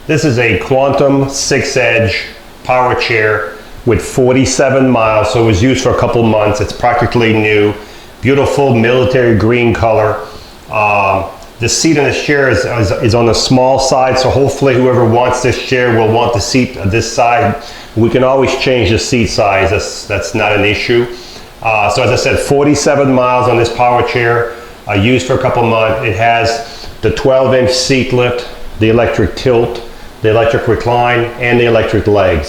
This is a Quantum 6-edge power chair with 47 miles, so it was used for a couple months. It's practically new. Beautiful military green color. The seat in this chair is on the small side, so hopefully whoever wants this chair will want the seat on this side. We can always change the seat size. That's not an issue. So as I said, 47 miles on this power chair, used for a couple months. It has the 12-inch seat lift, the electric tilt, the electric recline, and the electric legs.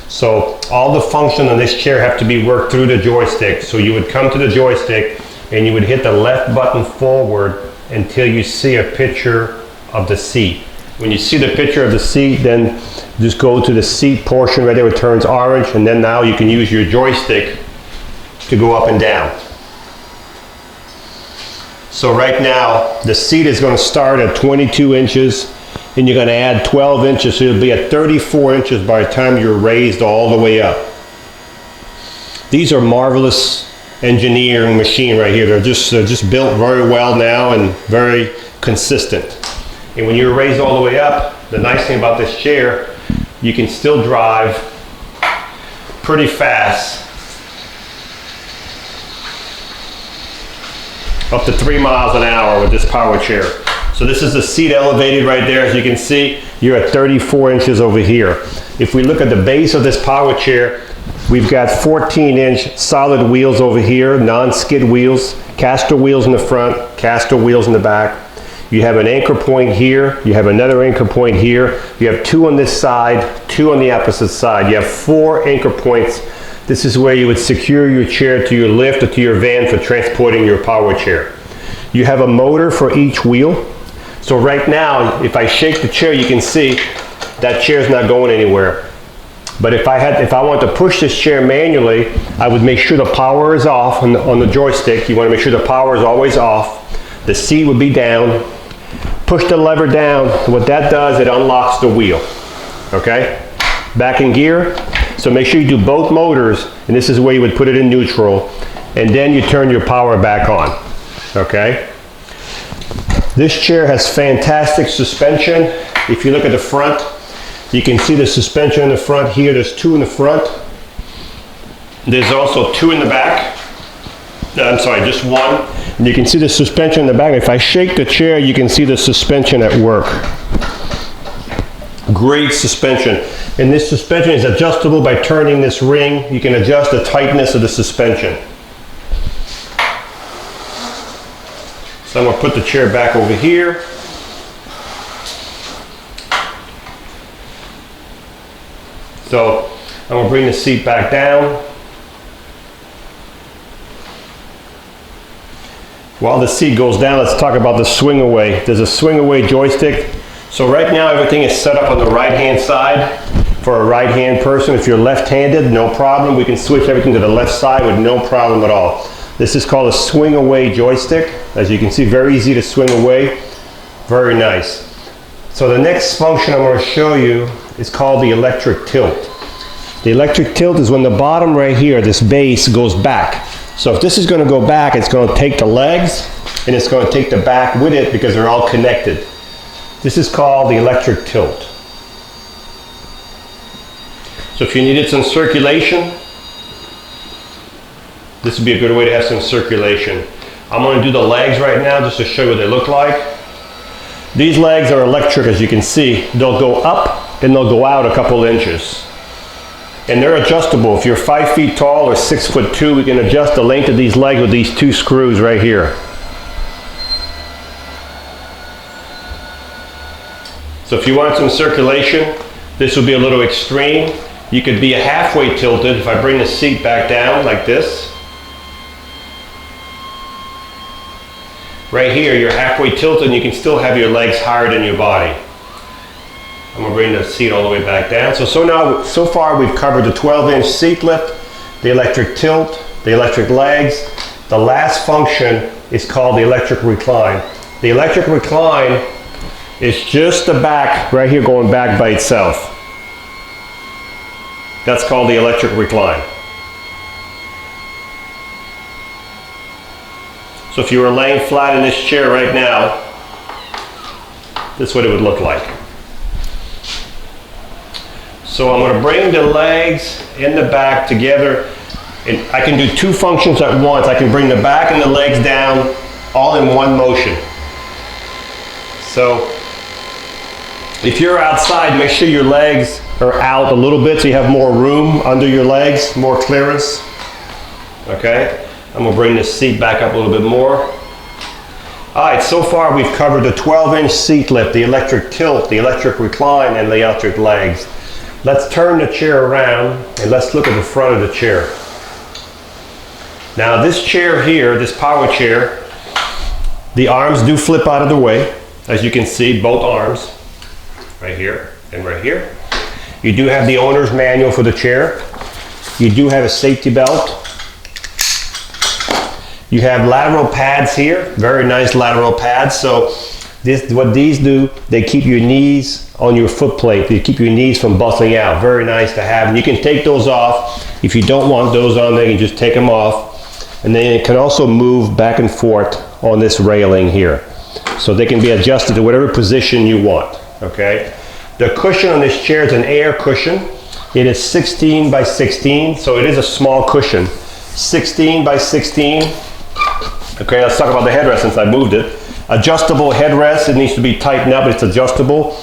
So all the functions on this chair have to be worked through the joystick. So you would come to the joystick and you would hit the left button forward until you see a picture of the seat. When you see the picture of the seat, then just go to the seat portion right there. It turns orange, and then now you can use your joystick to go up and down. So right now the seat is going to start at 22 inches. And you're going to add 12 inches, so you'll be at 34 inches by the time you're raised all the way up. These are marvelous engineering machine right here. They're just built very well now and very consistent. And when you're raised all the way up, the nice thing about this chair, you can still drive pretty fast, up to 3 miles an hour with this power chair. So this is the seat elevated right there. As you can see, you're at 34 inches over here. If we look at the base of this power chair, we've got 14-inch solid wheels over here, non-skid wheels, caster wheels in the front, caster wheels in the back. You have an anchor point here. You have another anchor point here. You have 2 on this side, 2 on the opposite side. You have 4 anchor points. This is where you would secure your chair to your lift or to your van for transporting your power chair. You have a motor for each wheel. So right now, if I shake the chair, you can see that chair's not going anywhere. But if I want to push this chair manually, I would make sure the power is off on the joystick. You want to make sure the power is always off. The seat would be down. Push the lever down. What that does, it unlocks the wheel. Okay? Back in gear. So make sure you do both motors, and this is where you would put it in neutral, and then you turn your power back on. Okay? This chair has fantastic suspension. If you look at the front, you can see the suspension in the front here. There's 2 in the front. There's also 2 in the back. I'm sorry, just 1. And you can see the suspension in the back. If I shake the chair, you can see the suspension at work. Great suspension. And this suspension is adjustable by turning this ring. You can adjust the tightness of the suspension. So I'm going to put the chair back over here. So I'm going to bring the seat back down. While the seat goes down, let's talk about the swing away. There's a swing away joystick. So right now everything is set up on the right hand side for a right hand person. If you're left handed, no problem. We can switch everything to the left side with no problem at all. This is called a swing away joystick. As you can see, very easy to swing away. Very nice. So the next function I'm going to show you is called the electric tilt. The electric tilt is when the bottom right here, this base, goes back. So if this is going to go back, it's going to take the legs and it's going to take the back with it because they're all connected. This is called the electric tilt. So if you needed some circulation, this would be a good way to have some circulation. I'm going to do the legs right now just to show you what they look like. These legs are electric, as you can see. They'll go up and they'll go out a couple inches. And they're adjustable. If you're 5 feet tall or 6'2", we can adjust the length of these legs with these 2 screws right here. So if you want some circulation, this would be a little extreme. You could be halfway tilted. If I bring the seat back down like this, right here, you're halfway tilted and you can still have your legs higher than your body. I'm going to bring the seat all the way back down. So far we've covered the 12-inch seat lift, the electric tilt, the electric legs. The last function is called the electric recline. The electric recline is just the back right here going back by itself. That's called the electric recline. So if you were laying flat in this chair right now, this is what it would look like. So I'm going to bring the legs and the back together, and I can do two functions at once. I can bring the back and the legs down all in one motion. So if you're outside, make sure your legs are out a little bit so you have more room under your legs, more clearance. Okay, I'm going to bring this seat back up a little bit more. All right, so far we've covered the 12-inch seat lift, the electric tilt, the electric recline, and the electric legs. Let's turn the chair around and let's look at the front of the chair. Now this chair here, this power chair, the arms do flip out of the way. As you can see, both arms, right here and right here. You do have the owner's manual for the chair. You do have a safety belt. You have lateral pads here, very nice lateral pads. So what these do, they keep your knees on your foot plate. They keep your knees from busting out. Very nice to have. And you can take those off. If you don't want those on there, you can just take them off. And then it can also move back and forth on this railing here. So they can be adjusted to whatever position you want, okay? The cushion on this chair is an air cushion. It is 16 by 16, so it is a small cushion. 16 by 16. Okay, let's talk about the headrest since I moved it. Adjustable headrest, it needs to be tightened up, it's adjustable.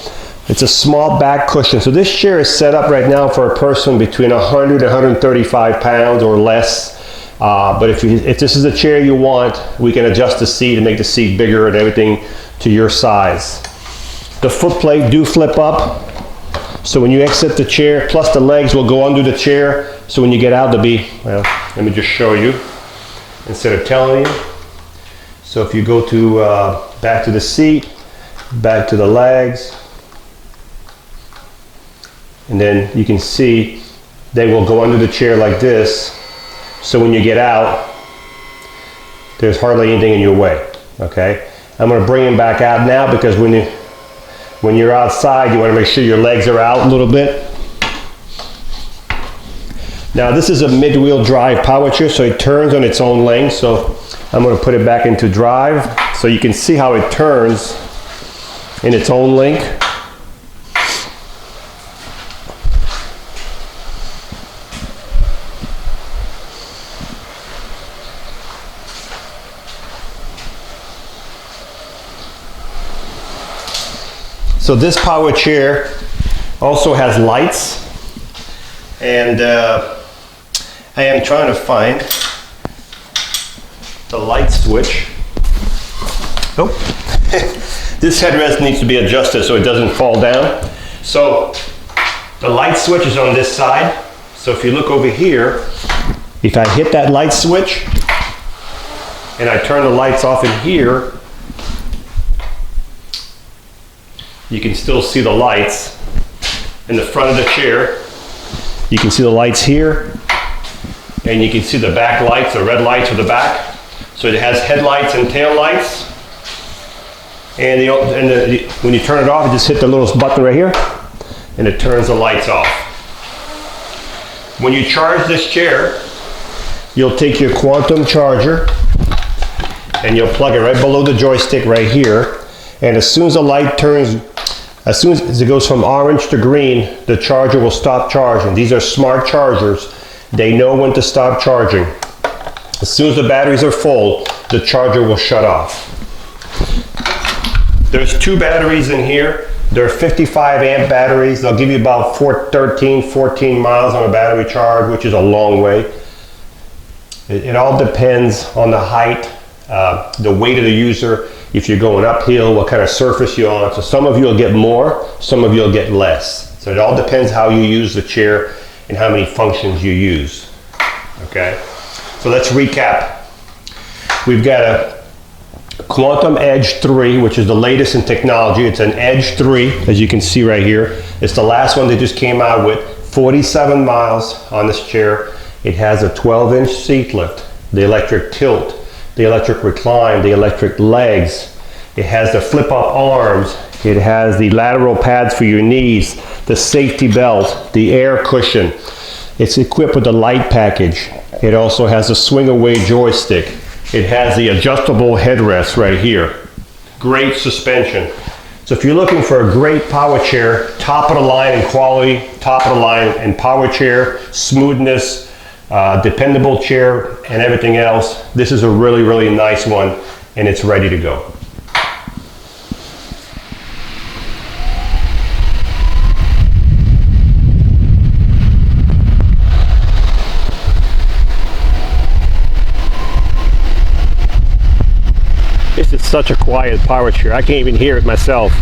It's a small back cushion. So this chair is set up right now for a person between 100 and 135 pounds or less. But if this is a chair you want, we can adjust the seat and make the seat bigger and everything to your size. The foot plate do flip up. So when you exit the chair, plus the legs will go under the chair. So when you get out, they'll be, well, let me just show you instead of telling you. So if you go to back to the seat, back to the legs, and then you can see they will go under the chair like this. So when you get out, there's hardly anything in your way, okay? I'm gonna bring him back out now because when you're outside, you wanna make sure your legs are out a little bit. Now this is a mid-wheel drive power chair, so it turns on its own length. So I'm gonna put it back into drive so you can see how it turns in its own length. So this power chair also has lights, and I am trying to find the light switch. Oh, this headrest needs to be adjusted so it doesn't fall down. So the light switch is on this side. So if you look over here, if I hit that light switch and I turn the lights off in here, you can still see the lights in the front of the chair. You can see the lights here, and you can see the back lights, the red lights for the back. So it has headlights and tail lights. And when you turn it off, you just hit the little button right here, and it turns the lights off. When you charge this chair, you'll take your quantum charger, and you'll plug it right below the joystick right here. And as soon as the light turns, as soon as it goes from orange to green, the charger will stop charging. These are smart chargers. They know when to stop charging. As soon as the batteries are full, the charger will shut off. There's two batteries in here. They're 55 amp batteries. They'll give you about 14 miles on a battery charge, which is a long way. It all depends on the height, the weight of the user, if you're going uphill, what kind of surface you're on. So some of you will get more, some of you will get less. So it all depends how you use the chair and how many functions you use. Okay, so let's recap. We've got a Quantum Edge 3, which is the latest in technology. It's an Edge 3, as you can see right here. It's the last one they just came out with. 47 miles on this chair. It has a 12-inch seat lift, the electric tilt, the electric recline, the electric legs. It has the flip-up arms. It has the lateral pads for your knees, the safety belt, the air cushion. It's equipped with the light package. It also has a swing-away joystick. It has the adjustable headrest right here. Great suspension. It's So if you're looking for a great power chair, top of the line in quality, top of the line in power chair, smoothness, dependable chair, and everything else, this is a really, really nice one, and it's ready to go. This is such a quiet power chair. I can't even hear it myself.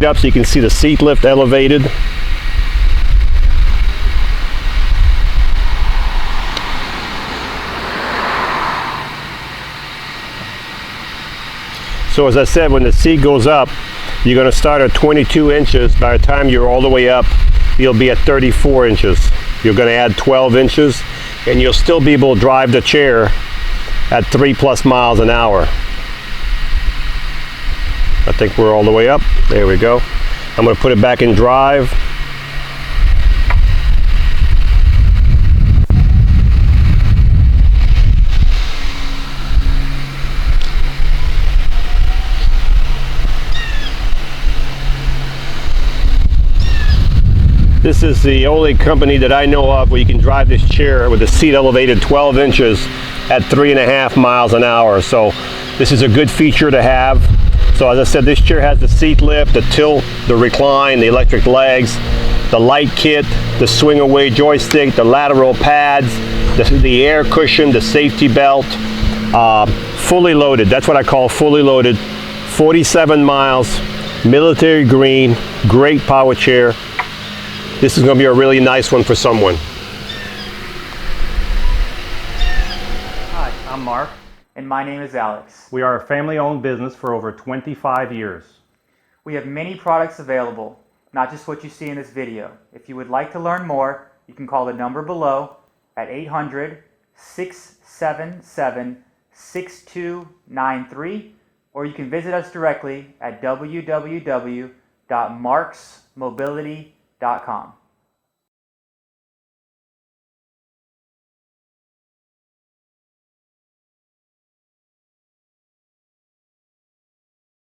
Up so you can see the seat lift elevated. So as I said, when the seat goes up, you're going to start at 22 inches. By the time you're all the way up, you'll be at 34 inches. You're going to add 12 inches, and you'll still be able to drive the chair at 3+ miles an hour. I think we're all the way up. There we go. I'm going to put it back in drive. This is the only company that I know of where you can drive this chair with the seat elevated 12 inches at 3.5 miles an hour. So this is a good feature to have. So as I said, this chair has the seat lift, the tilt, the recline, the electric legs, the light kit, the swing away joystick, the lateral pads, the air cushion, the safety belt, fully loaded. That's what I call fully loaded. 47 miles, military green, great power chair. This is going to be a really nice one for someone. Hi, I'm Mark. And my name is Alex. We are a family-owned business for over 25 years. We have many products available, not just what you see in this video. If you would like to learn more, you can call the number below at 800-677-6293, or you can visit us directly at www.marksmobility.com.